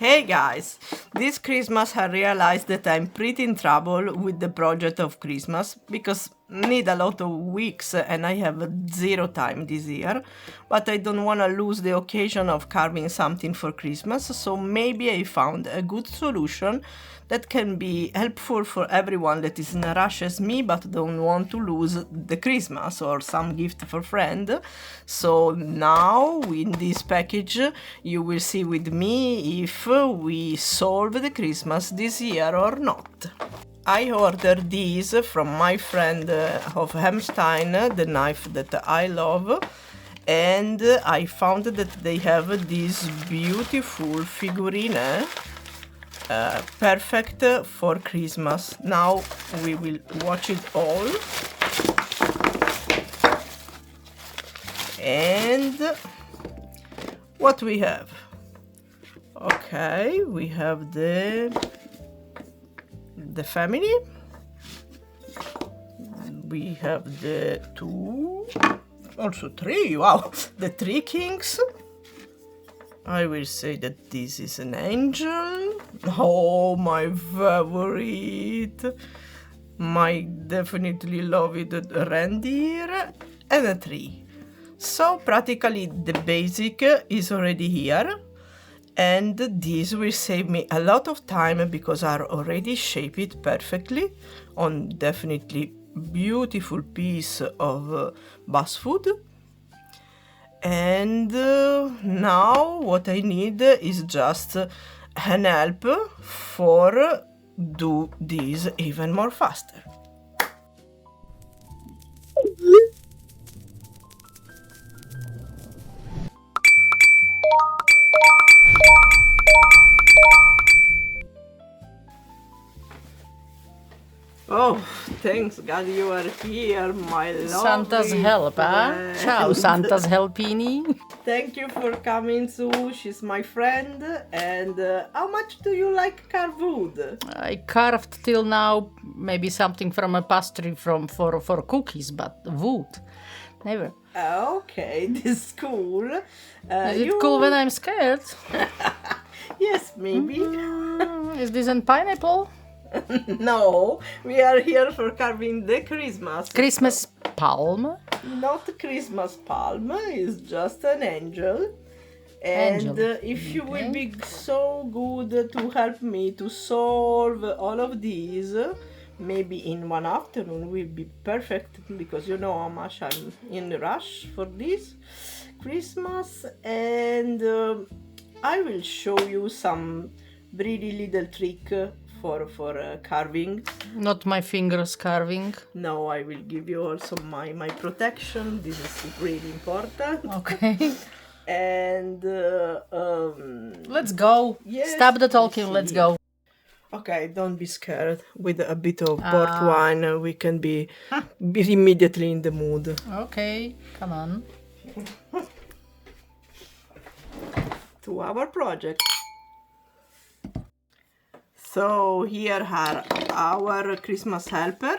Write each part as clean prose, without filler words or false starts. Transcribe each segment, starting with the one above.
Hey guys, this Christmas I realized that I'm pretty in trouble with the project of Christmas because need a lot of weeks and I have zero time this year, but I don't want to lose the occasion of carving something for Christmas, so maybe I found a good solution that can be helpful for everyone that is in a rush as me but don't want to lose the Christmas or some gift for friend. So now in this package you will see with me if we solve the Christmas this year or not. I ordered these from my friend of m-stein, the knife that I love, and I found that they have this beautiful figurine perfect for Christmas. Now we will watch it all. And what we have? Okay, we have the family. We have the two, also three, wow, the three kings. I will say that this is an angel. Oh, my favorite. My definitely loved reindeer and a tree. So practically the basic is already here. And this will save me a lot of time because I already shaped perfectly on definitely beautiful piece of basswood. And now what I need is just an help for do this even more faster. Oh, thanks God you are here, my lovely Santa's help, friend. Ciao, Santa's helpini. Thank you for coming, Sue. She's my friend. And how much do you like carved wood? I carved till now maybe something from a pastry for cookies, but wood, never. Okay, this is cool. Is it cool when I'm scared? Yes, maybe. Is this a pineapple? No, we are here for carving the Christmas. Christmas palm? Not Christmas palm, it's just an angel. And Angel. If you will be so good to help me to solve all of these, maybe in one afternoon will be perfect because you know how much I'm in a rush for this Christmas. And I will show you some really little trick for carving. Not my fingers carving. No, I will give you also my protection. This is really important. Okay. And Let's go. Yes, Stop the talking, yes, let's yes. go. Okay, don't be scared. With a bit of port wine, we can be immediately in the mood. Okay, come on. To our project. So here are our Christmas helper,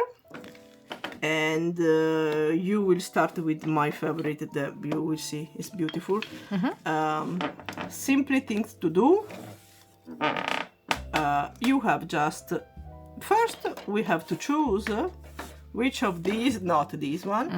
and you will start with my favorite that you will see is beautiful. Simply things to do. You have just first we have to choose which of these, not this one,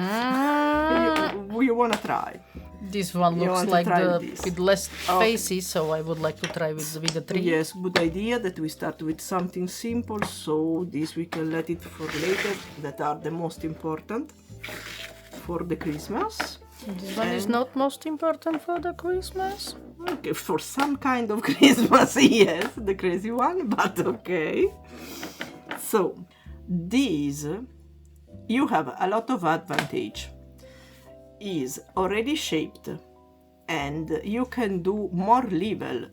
you want to try. This one You looks want to like try the this? with less Okay. faces, so I would like to try with the tree. Yes, good idea that we start with something simple, so this we can let it for later, that are the most important for the Christmas. This one is not most important for the Christmas. Okay, for some kind of Christmas, yes, the crazy one, but okay. So, these, you have a lot of advantage. Is already shaped and you can do more level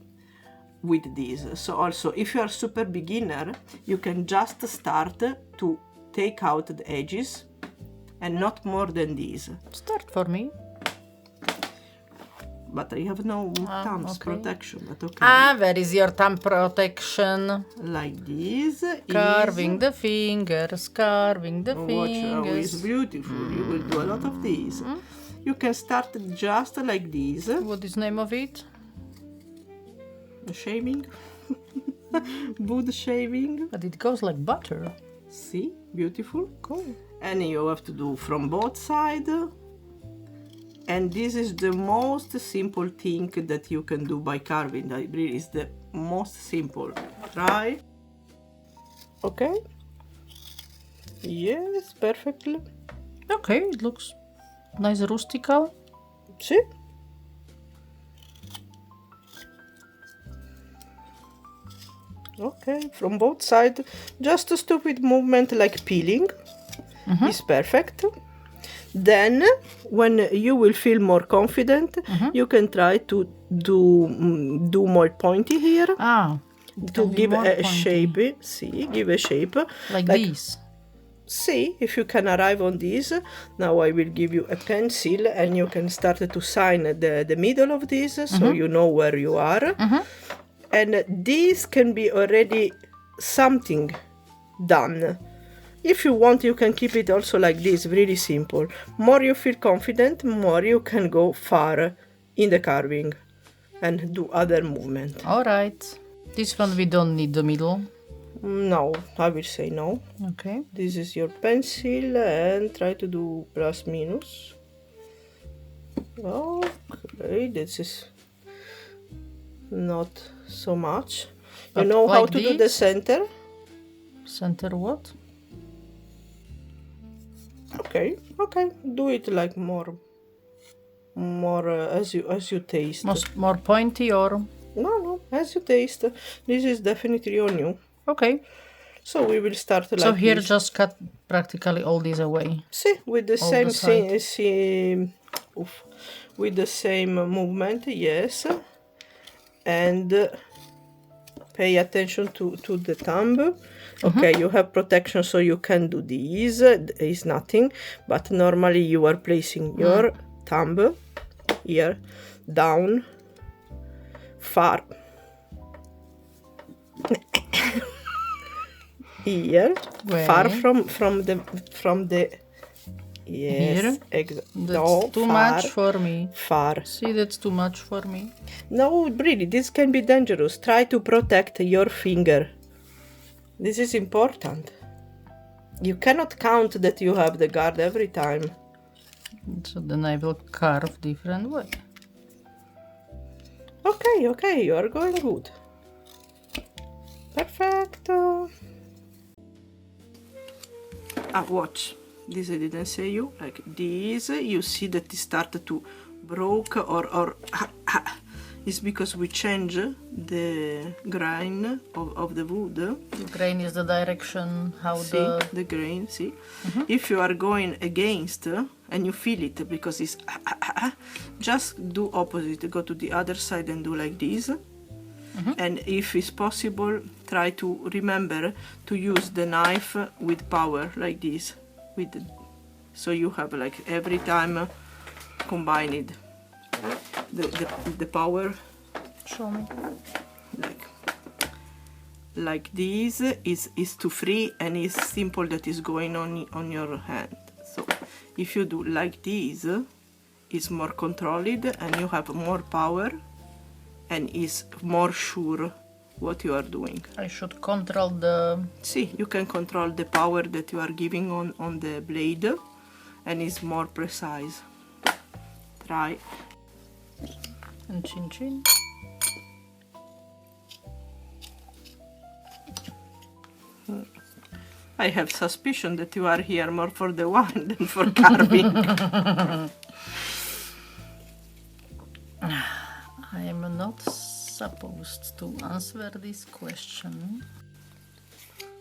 with these. So also if you are super beginner, you can just start to take out the edges and not more than these. Start for me. But I have no thumbs okay. protection, but okay. Where is your thumb protection? Like this. Carving the fingers, carving the Watch how it's fingers. beautiful. You will do a lot of these. You can start just like this. What is name of it? shaving. Wood shaving. But it goes like butter. See, beautiful. Cool. And you have to do from both sides. And this is the most simple thing that you can do by carving. It really is the most simple. Try. Okay. Yes, perfectly. Okay, it looks nice rustical. See? Okay, from both sides. Just a stupid movement like peeling is perfect. Then, when you will feel more confident, you can try to do more pointy here. Ah, To give a shape. See, give a shape. like this. See if you can arrive on this. Now I will give you a pencil and you can start to sign the middle of this so you know where you are. And this can be already something done. If you want, you can keep it also like this, really simple. More you feel confident, more you can go far in the carving and do other movement. All right. This one we don't need the middle. No, I will say no. Okay. This is your pencil and try to do plus minus. Okay, this is not so much. You But know how like to do the this? center? Center what? Okay, do it like more as you taste. More pointy or? No, as you taste. This is definitely on you. Okay. So we will start like So here this. just cut practically all these away. See, with the All same the side. with the same movement, yes. And pay attention to the thumb. Okay, you have protection, so you can do this. There is nothing, but normally you are placing your thumb here, down, far. Here, far Wait. from the yes, Here? That's no, too far, much for me. far. See, that's too much for me. No, really, this can be dangerous. Try to protect your finger. This is important. You cannot count that you have the guard every time. So then I will carve different way. Okay, you are going good. Perfecto. Watch. This I didn't say you. Like this, you see that it started to broke or it's because we change the grain of the wood. The grain is the direction how See the grain. See, if you are going against and you feel it because it's just do opposite. Go to the other side and do like this. And if it's possible, try to remember to use the knife with power like this. So you have like every time combined the power. Show me. Like this is too free and is simple that is going on your hand. So if you do like this, it's more controlled and you have more power and is more sure what you are doing. I should control the... See, you can control the power that you are giving on the blade and it's more precise. Try. And chin chin. I have suspicion that you are here more for the wine than for carving. I am not supposed to answer this question.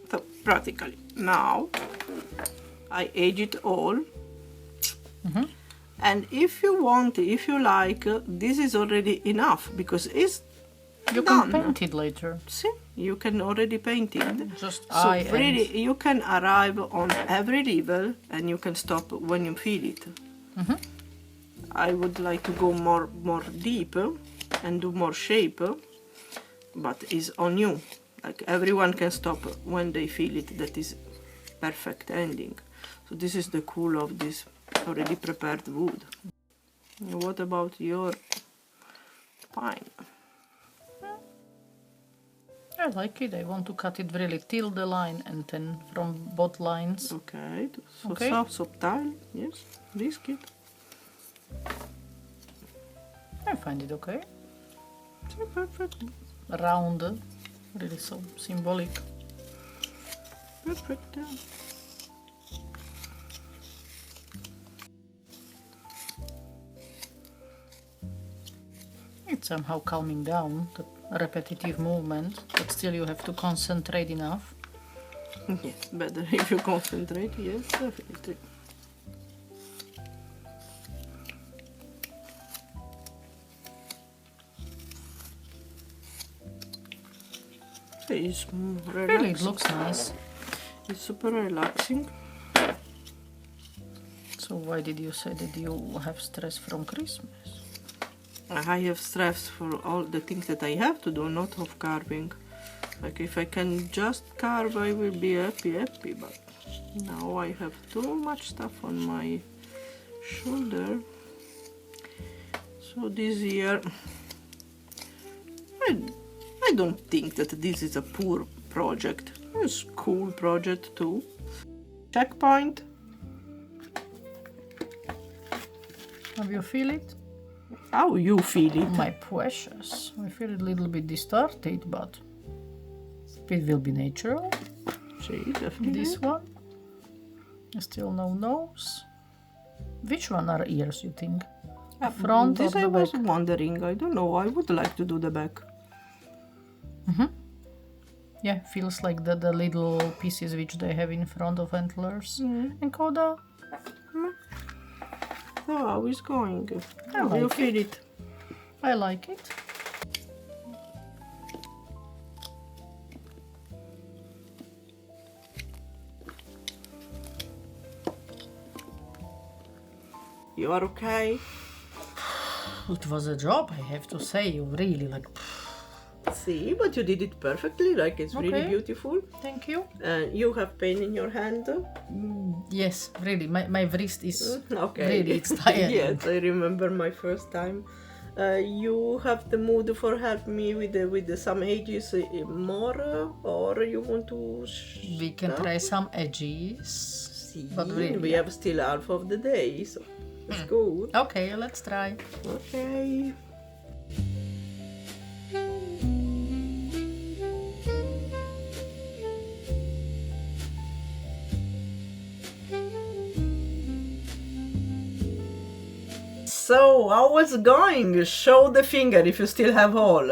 So practically now I age it all. And if you want, if you like, this is already enough because it's You done. can paint it later. See, you can already paint it. Just So eye really, and... you can arrive on every level and you can stop when you feel it. I would like to go more deep and do more shape, but it's on you. Like everyone can stop when they feel it. That is perfect ending. So this is the cool of this already prepared wood. What about your pine? I like it. I want to cut it really till the line and then from both lines. Okay, so Okay. soft, subtle, yes, risk it. I find it okay. Yeah, perfect. Round, really so symbolic. Perfect, yeah. It's somehow calming down, the repetitive movement, but still you have to concentrate enough. Yes, better if you concentrate, yes, definitely. It's relaxing. Really, it looks nice. It's super relaxing. So why did you say that you have stress from Christmas? I have stress for all the things that I have to do, not of carving. Like if I can just carve, I will be happy, but now I have too much stuff on my shoulder. So this year, I don't think that this is a poor project. It's a cool project too. Checkpoint. How you feel it? How you feel it? My precious. I feel it a little bit distorted, but it will be natural. See, definitely. This one. Still no nose. Which one are ears, you think? Front or this the I was back? wondering. I don't know. I would like to do the back. Yeah, feels like the little pieces which they have in front of antlers. And coda. So how is going? I How you like feel it? I like it. You are okay? It was a job, I have to say. You really like. See, but you did it perfectly. Like it's really Okay. beautiful. Thank you. And you have pain in your hand. Yes, really. My wrist is Okay. really it's tired. Yes, I remember my first time. You have the mood for help me with the some edges more, or you want to? We can stop? try some edges. See, But really, we have still half of the day, so it's good. Okay, let's try. Okay. So, how was it going? Show the finger if you still have all.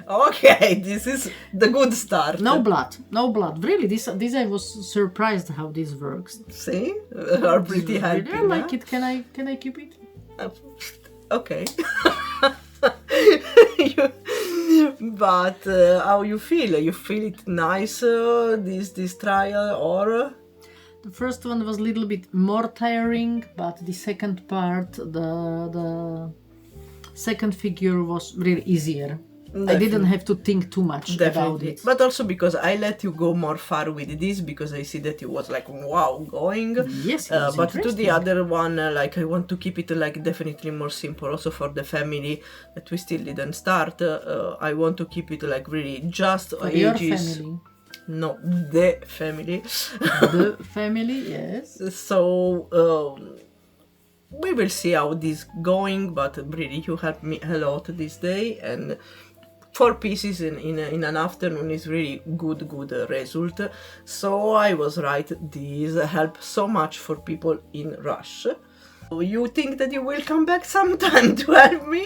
Okay, this is the good start. No blood, no blood. Really, this I was surprised how this works. See? Are pretty happy. I like it. Can I keep it? Okay. But how you feel? You feel it nice, this trial, or? The first one was a little bit more tiring, but the second part, the second figure was really easier. I didn't have to think too much about it. But also because I let you go more far with this, because I see that you was like, wow, going. Yes, it was but to the interesting. other one, like I want to keep it like definitely more simple. Also for the family that we still didn't start, I want to keep it like really just For ages. your family. No, the family. The family, yes. So we will see how this going, but really you helped me a lot this day, and 4 pieces in an afternoon is really good result. So I was right, this helps so much for people in rush. You think that you will come back sometime to help me?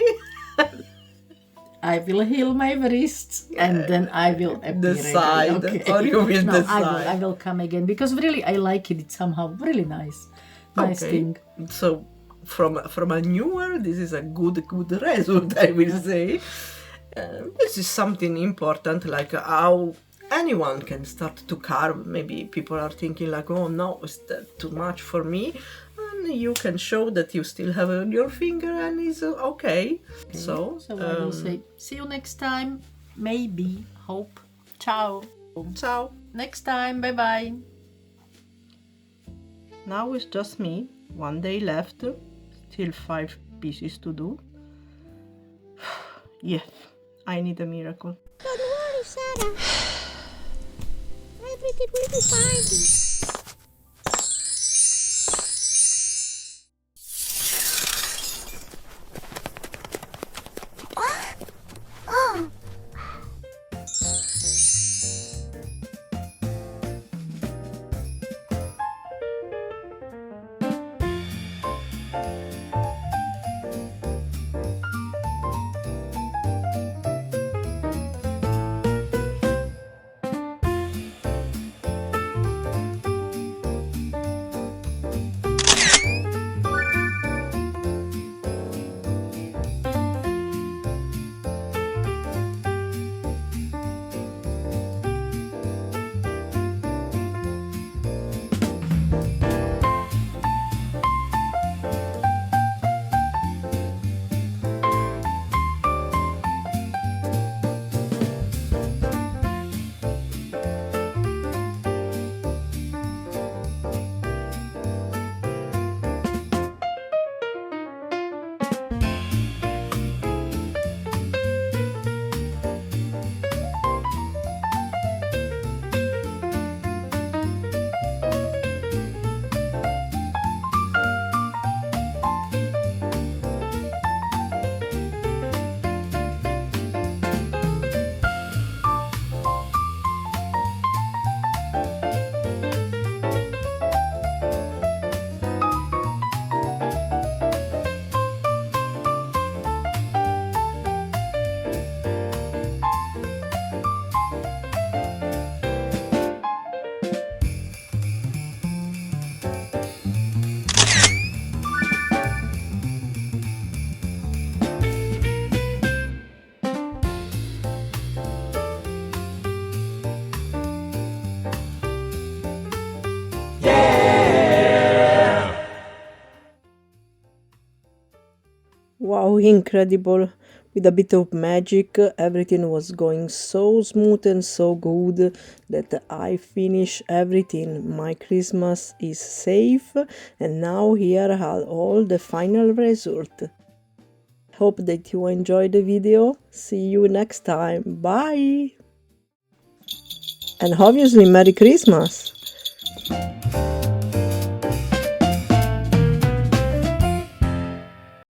I will heal my wrists and then I will appear Decide, again. Okay. or you will No, decide. I will come again because really I like it. It's somehow really nice. Nice thing. So from a newer, this is a good result, I will say. This is something important, like how anyone can start to carve. Maybe people are thinking like, oh no, is that too much for me? And you can show that you still have on your finger and it's okay. So I will say, see you next time. Maybe. Hope. Ciao. ciao. Next time. Bye bye. Now it's just me. 1 day left. Still 5 pieces to do. Yes, I need a miracle. But what Sarah. Everything will be fine. Wow, incredible. With a bit of magic, everything was going so smooth and so good that I finished everything. My Christmas is safe, and now here are all the final result. Hope that you enjoyed the video. See you next time. Bye! And obviously, Merry Christmas!